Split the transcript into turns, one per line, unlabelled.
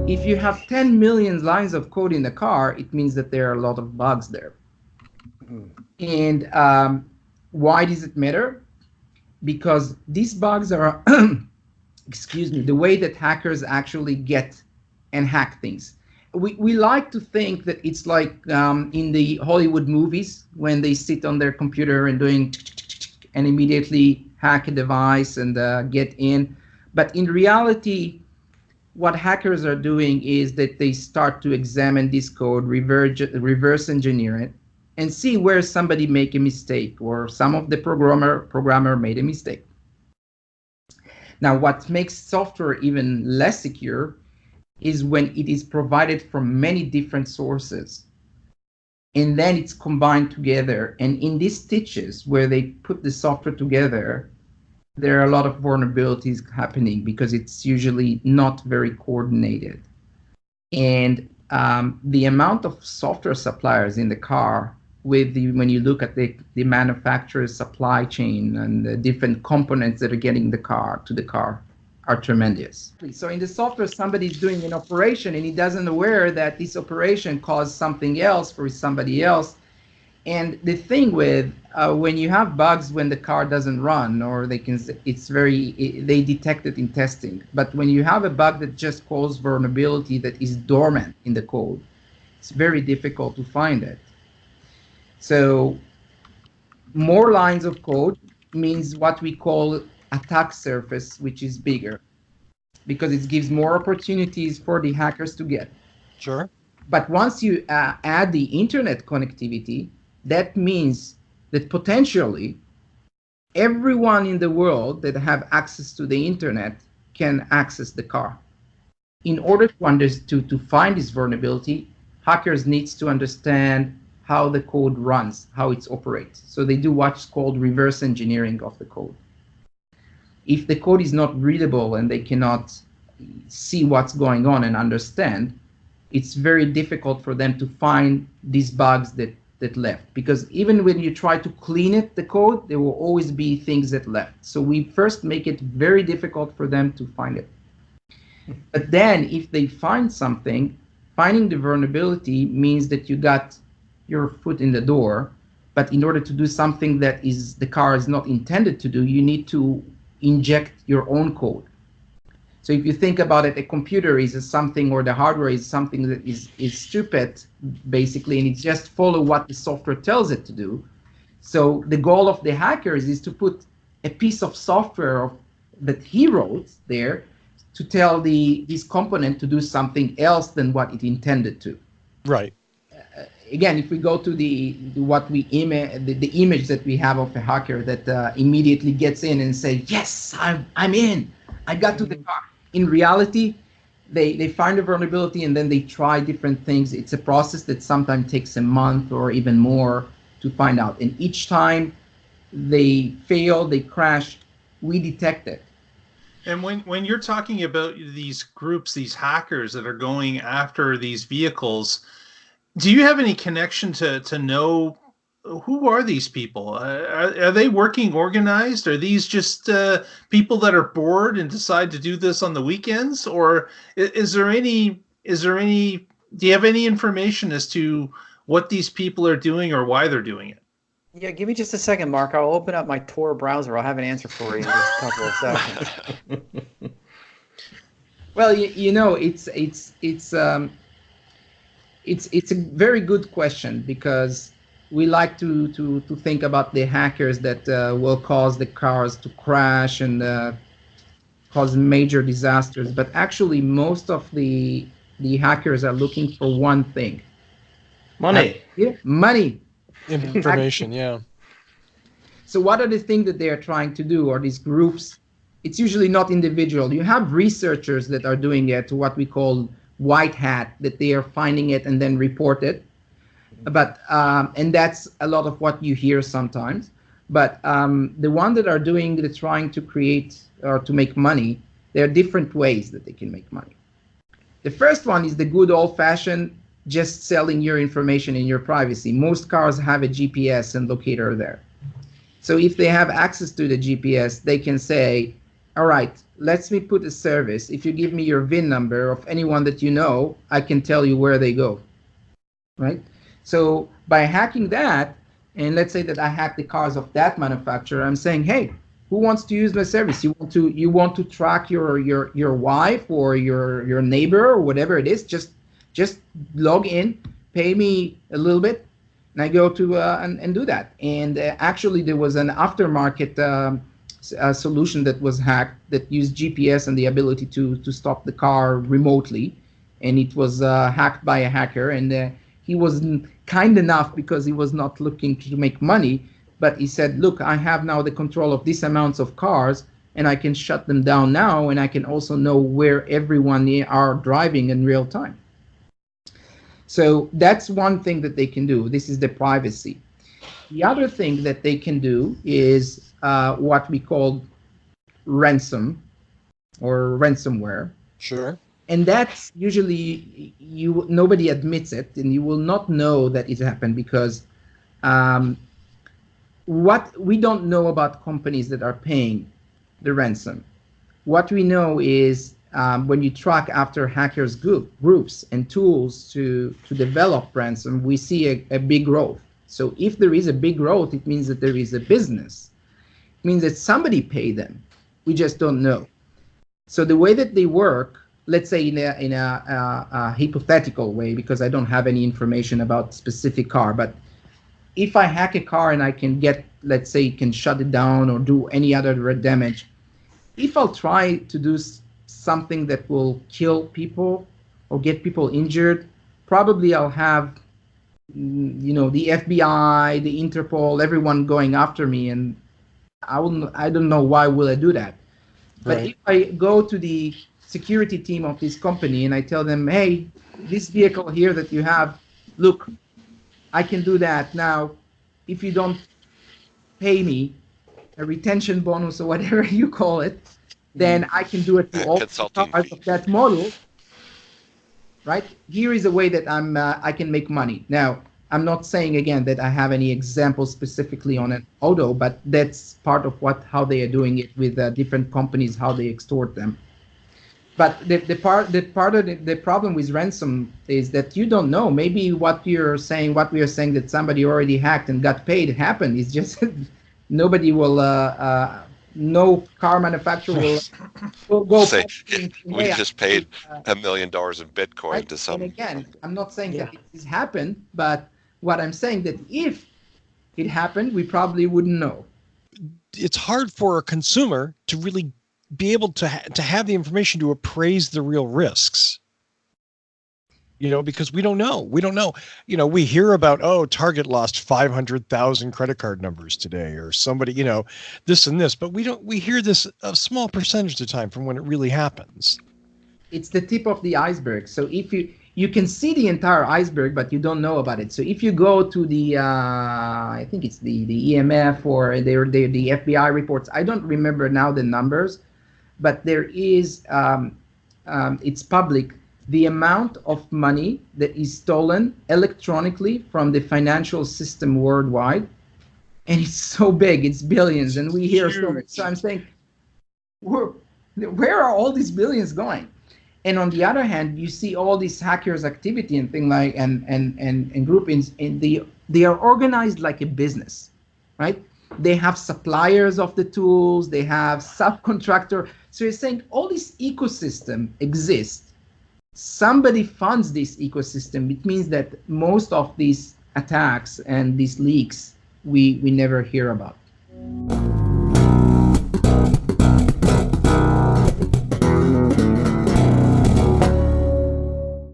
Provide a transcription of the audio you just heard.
If you have 10 million lines of code in the car, it means that there are a lot of bugs there. And why does it matter? Because these bugs are, excuse me, the way that hackers actually get and hack things. We like to think that it's like in the Hollywood movies when they sit on their computer and doing and immediately hack a device and get in. But in reality, what hackers are doing is that they start to examine this code, reverse engineer it, and see where somebody make a mistake or some of the programmer made a mistake. Now, what makes software even less secure is when it is provided from many different sources, and then it's combined together. And in these stitches where they put the software together, there are a lot of vulnerabilities happening because it's usually not very coordinated. And the amount of software suppliers in the car, when you look at the manufacturer's supply chain and the different components that are getting to the car, are tremendous. So in the software, somebody's doing an operation and he doesn't aware that this operation caused something else for somebody else. And the thing with when you have bugs when the car doesn't run, or they detect it in testing. But when you have a bug that just causes vulnerability that is dormant in the code, it's very difficult to find it. So more lines of code means what we call attack surface, which is bigger, because it gives more opportunities for the hackers to get.
Sure.
But once you add the internet connectivity, that means that potentially everyone in the world that have access to the internet can access the car. In order to find this vulnerability, hackers needs to understand how the code runs, how it operates. So they do what's called reverse engineering of the code. If the code is not readable and they cannot see what's going on and understand, it's very difficult for them to find these bugs that left. Because even when you try to clean it, the code, there will always be things that left. So we first make it very difficult for them to find it. But then if they find something, finding the vulnerability means that you got your foot in the door. But in order to do something that the car is not intended to do, you need to inject your own code. So if you think about it, a computer is something, or the hardware is something that is stupid, basically, and it just follow what the software tells it to do. So the goal of the hackers is to put a piece of software that he wrote there to tell this component to do something else than what it intended to.
Right.
Again, if we go to the image that we have of a hacker that immediately gets in and say, yes, I'm in, I got to the car. In reality, they find a vulnerability and then they try different things. It's a process that sometimes takes a month or even more to find out. And each time they fail, they crash, we detect it.
And when you're talking about these groups, these hackers that are going after these vehicles, do you have any connection to know who are these people? Are they working organized? Are these just people that are bored and decide to do this on the weekends? Or is there any, do you have any information as to what these people are doing or why they're doing it?
Yeah, give me just a second, Mark. I'll open up my Tor browser. I'll have an answer for you in just a couple of seconds.
Well, it's a very good question, because we like to think about the hackers that will cause the cars to crash and cause major disasters. But actually, most of the hackers are looking for one thing.
Money.
Money.
Information, yeah.
So what are the things that they are trying to do, or these groups? It's usually not individual. You have researchers that are doing it, what we call white hat, that they are finding it and then report it. But and that's a lot of what you hear sometimes. But the one that are doing the trying to create or to make money, there are different ways that they can make money. The first one is the good old-fashioned just selling your information and your privacy. Most cars have a GPS and locator there. So if they have access to the GPS, they can say, all right, let me put a service. If you give me your VIN number of anyone that you know, I can tell you where they go, right? So by hacking that, and let's say that I hack the cars of that manufacturer, I'm saying, hey, who wants to use my service? You want to track your wife or your neighbor or whatever it is? Just log in, pay me a little bit, and I go to and do that. And actually, there was an aftermarket solution that was hacked that used GPS and the ability to stop the car remotely, and it was hacked by a hacker. And he was kind enough, because he was not looking to make money, but he said, look, I have now the control of these amounts of cars, and I can shut them down now, and I can also know where everyone are driving in real time. So that's one thing that they can do. This is the privacy. The other thing that they can do is what we call ransom or ransomware.
Sure.
And that's usually nobody admits it, and you will not know that it happened, because what we don't know about companies that are paying the ransom. What we know is when you track after hackers groups and tools to develop ransom, we see a big growth. So if there is a big growth, it means that there is a business. It means that somebody paid them. We just don't know. So the way that they work, let's say in a hypothetical way, because I don't have any information about specific car, but if I hack a car and I can get, let's say, can shut it down or do any other damage, if I'll try to do something that will kill people or get people injured, probably I'll have, the FBI, the Interpol, everyone going after me, and I don't know why will I do that. But
Right.
if I go to the security team of this company and I tell them, hey, this vehicle here that you have, look, I can do that. Now, if you don't pay me a retention bonus or whatever you call it, then I can do it to all
Consulting
parts
fee.
of that model, right? Here is a way that I can make money. Now, I'm not saying again that I have any examples specifically on an auto, but that's part of how they are doing it with different companies, how they extort them. But the part of the problem with ransom is that you don't know. Maybe what we are saying that somebody already hacked and got paid happened. It's just nobody will, no car manufacturer will go.
Say,
Hey,
we just paid $1 million in Bitcoin
right?
to some.
And again, I'm not saying
Yeah.
that it has happened, but what I'm saying that if it happened, we probably wouldn't know.
It's hard for a consumer to really be able to have the information to appraise the real risks. Because we don't know. We hear about, Target lost 500,000 credit card numbers today, or somebody, this and this, but we hear this a small percentage of the time from when it really happens.
It's the tip of the iceberg. So if you can see the entire iceberg, but you don't know about it. So if you go to the, I think it's the EMF or the FBI reports, I don't remember now the numbers, but there is, it's public, the amount of money that is stolen electronically from the financial system worldwide. And it's so big, it's billions, and we hear so much. So I'm saying, where are all these billions going? And on the other hand, you see all these hackers' activity and thing like and groupings, and they are organized like a business, right? They have suppliers of the tools, they have subcontractor. So you're saying all this ecosystem exists. Somebody funds this ecosystem. It means that most of these attacks and these leaks we never hear about.